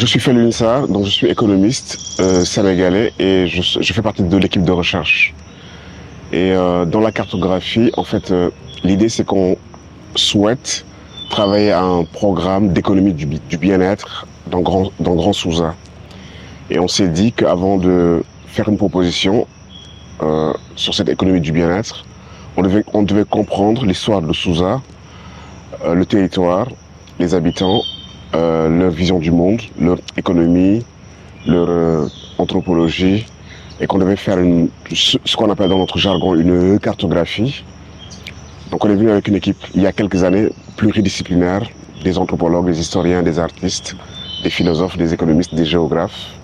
Je suis Felwine Sarr, donc je suis économiste sénégalais et je fais partie de l'équipe de recherche. Et dans la cartographie, en fait, l'idée c'est qu'on souhaite travailler à un programme d'économie du bien-être dans Grand Souza. Et on s'est dit qu'avant de faire une proposition sur cette économie du bien-être, on devait comprendre l'histoire de Souza, le territoire, les habitants, leur vision du monde, leur économie, leur anthropologie, et qu'on devait faire ce qu'on appelle dans notre jargon une cartographie. Donc on est venu avec une équipe il y a quelques années pluridisciplinaire, des anthropologues, des historiens, des artistes, des philosophes, des économistes, des géographes.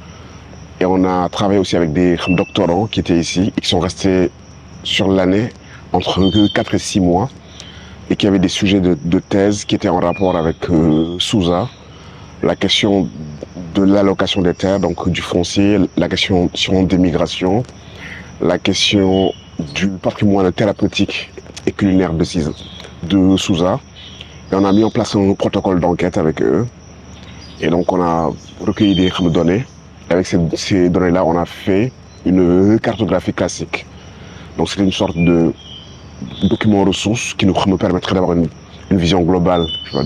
Et on a travaillé aussi avec des doctorants qui étaient ici et qui sont restés sur l'année entre 4 et 6 mois et qui avaient des sujets de thèse qui étaient en rapport avec Souza, la question de l'allocation des terres, donc du foncier, la question des migrations, la question du patrimoine thérapeutique et culinaire de Souza. Et on a mis en place un protocole d'enquête avec eux. Et donc on a recueilli des données. Et avec ces données-là, on a fait une cartographie classique. Donc c'est une sorte de document ressources qui nous permettrait d'avoir une vision globale, tu vois,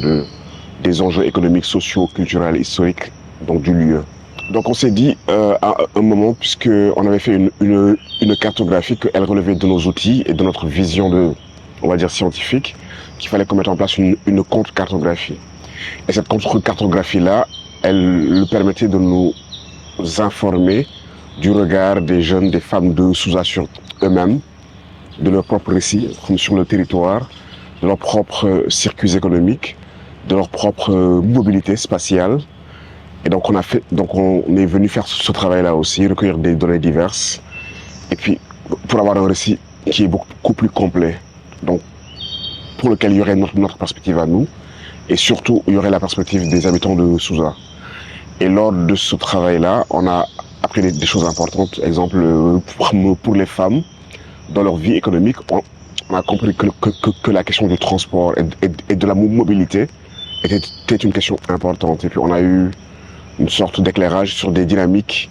des enjeux économiques, sociaux, culturels, historiques, donc du lieu. Donc on s'est dit à un moment, puisqu'on avait fait une cartographie, qu'elle relevait de nos outils et de notre vision on va dire scientifique, qu'il fallait qu'on mette en place une contre-cartographie. Et cette contre-cartographie-là, elle permettait de nous informer du regard des jeunes, des femmes de Souza sur eux-mêmes, de leur propre récit sur le territoire, de leurs propres circuits économiques, de leur propre mobilité spatiale. Et donc on est venu faire ce travail-là aussi, recueillir des données diverses, et puis pour avoir un récit qui est beaucoup plus complet, donc pour lequel il y aurait notre perspective à nous, et surtout il y aurait la perspective des habitants de Souza. Et lors de ce travail-là, on a appris des choses importantes, exemple pour les femmes, dans leur vie économique, on a compris que la question du transport et de la mobilité était une question importante. Et puis on a eu une sorte d'éclairage sur des dynamiques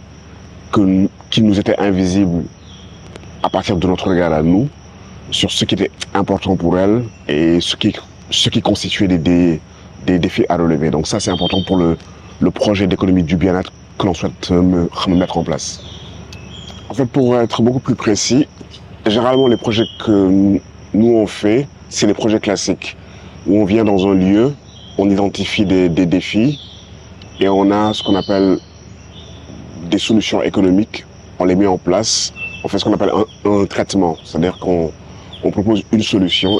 qui nous étaient invisibles à partir de notre regard à nous, sur ce qui était important pour elles et ce qui constituait des défis à relever. Donc ça c'est important pour le projet d'économie du bien-être que l'on souhaite mettre en place. En fait, pour être beaucoup plus précis, généralement les projets que nous on fait, c'est les projets classiques, où on vient dans un lieu, on identifie des défis, et on a ce qu'on appelle des solutions économiques, on les met en place, on fait ce qu'on appelle un traitement, c'est-à-dire qu'on propose une solution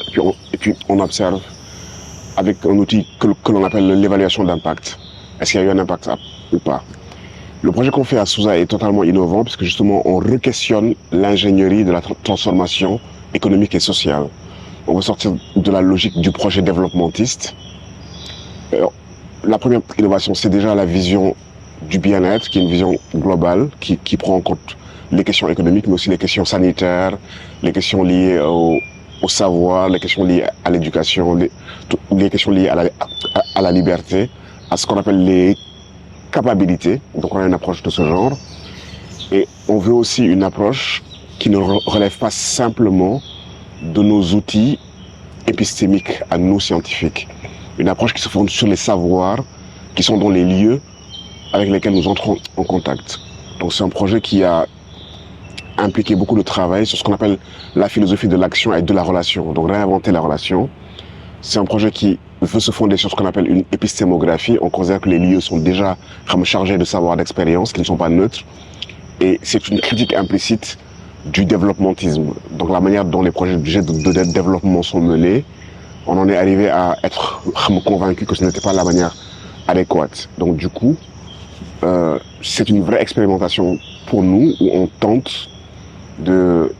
et puis on observe avec un outil que l'on appelle l'évaluation d'impact. Est-ce qu'il y a eu un impact ou pas? Le projet qu'on fait à Souza est totalement innovant puisque justement on re-questionne l'ingénierie de la transformation économique et sociale. On veut sortir de la logique du projet développementiste. La première innovation, c'est déjà la vision du bien-être, qui est une vision globale, qui prend en compte les questions économiques, mais aussi les questions sanitaires, les questions liées au savoir, les questions liées à l'éducation, les questions liées à la liberté, à ce qu'on appelle les capacités. Donc on a une approche de ce genre. Et on veut aussi une approche qui ne relève pas simplement de nos outils épistémiques à nous scientifiques. Une approche qui se fonde sur les savoirs qui sont dans les lieux avec lesquels nous entrons en contact. Donc c'est un projet qui a impliqué beaucoup de travail sur ce qu'on appelle la philosophie de l'action et de la relation. Donc réinventer la relation. C'est un projet qui veut se fonder sur ce qu'on appelle une épistémographie. On considère que les lieux sont déjà chargés de savoir, d'expérience, qui ne sont pas neutres. Et c'est une critique implicite du développementisme. Donc la manière dont les projets de développement sont menés, on en est arrivé à être convaincu que ce n'était pas la manière adéquate. Donc du coup, c'est une vraie expérimentation pour nous où on tente de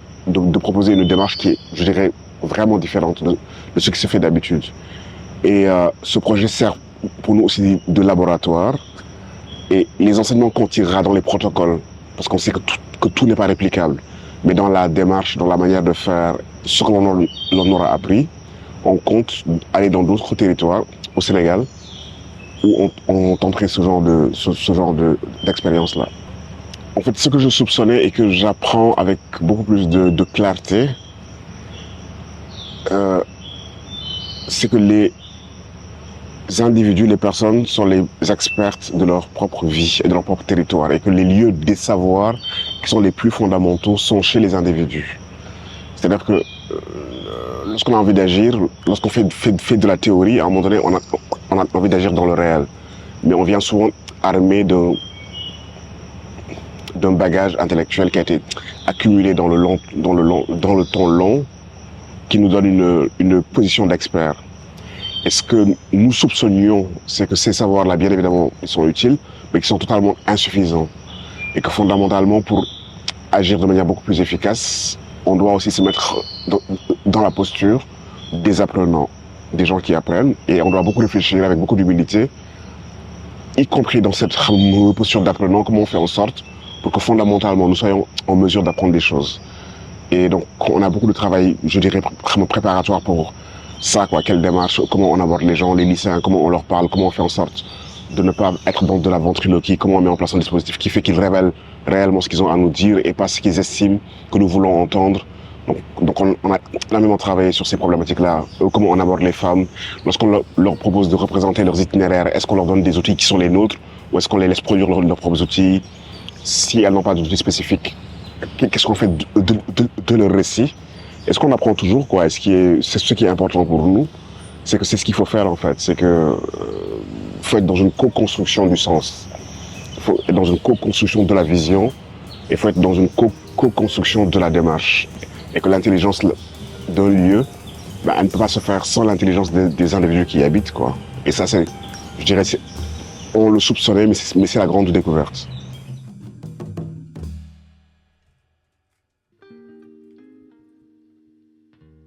proposer une démarche qui est, je dirais, vraiment différente de ce qui se fait d'habitude. Et ce projet sert pour nous aussi de laboratoire et les enseignements qu'on tirera dans les protocoles, parce qu'on sait que tout n'est pas réplicable, mais dans la démarche, dans la manière de faire ce que l'on aura appris, on compte aller dans d'autres territoires au Sénégal où on tenterait ce genre d'expérience-là. En fait, ce que je soupçonnais et que j'apprends avec beaucoup plus de clarté, c'est que les individus, les personnes sont les expertes de leur propre vie et de leur propre territoire et que les lieux des savoirs qui sont les plus fondamentaux sont chez les individus. C'est-à-dire que lorsqu'on a envie d'agir, lorsqu'on fait de la théorie, à un moment donné, on a envie d'agir dans le réel. Mais on vient souvent armé d'un bagage intellectuel qui a été accumulé dans le temps long, qui nous donne une position d'expert. Et ce que nous soupçonnions, c'est que ces savoirs-là, bien évidemment, ils sont utiles, mais qu'ils sont totalement insuffisants. Et que fondamentalement, pour agir de manière beaucoup plus efficace, on doit aussi se mettre dans la posture des apprenants, des gens qui apprennent, et on doit beaucoup réfléchir avec beaucoup d'humilité, y compris dans cette posture d'apprenant, comment on fait en sorte pour que fondamentalement nous soyons en mesure d'apprendre des choses. Et donc on a beaucoup de travail, je dirais, vraiment préparatoire pour ça, quoi. Quelle démarche, comment on aborde les gens, les lycéens, comment on leur parle, comment on fait en sorte de ne pas être dans de la ventriloquie, comment on met en place un dispositif qui fait qu'ils révèlent réellement ce qu'ils ont à nous dire et pas ce qu'ils estiment que nous voulons entendre. Donc on a énormément travaillé sur ces problématiques-là. Comment on aborde les femmes, lorsqu'on leur propose de représenter leurs itinéraires, est-ce qu'on leur donne des outils qui sont les nôtres ou est-ce qu'on les laisse produire leurs propres outils? Si elles n'ont pas d'outils spécifiques, qu'est-ce qu'on fait de leur récit? Est-ce qu'on apprend toujours, quoi? C'est ce qui est important pour nous, c'est que c'est ce qu'il faut faire en fait, c'est que faut être dans une co-construction du sens, il faut être dans une co-construction de la vision, et il faut être dans une co-construction de la démarche. Et que l'intelligence d'un lieu, elle ne peut pas se faire sans l'intelligence des individus qui y habitent, quoi. Et ça, je dirais, on le soupçonnait, mais c'est la grande découverte.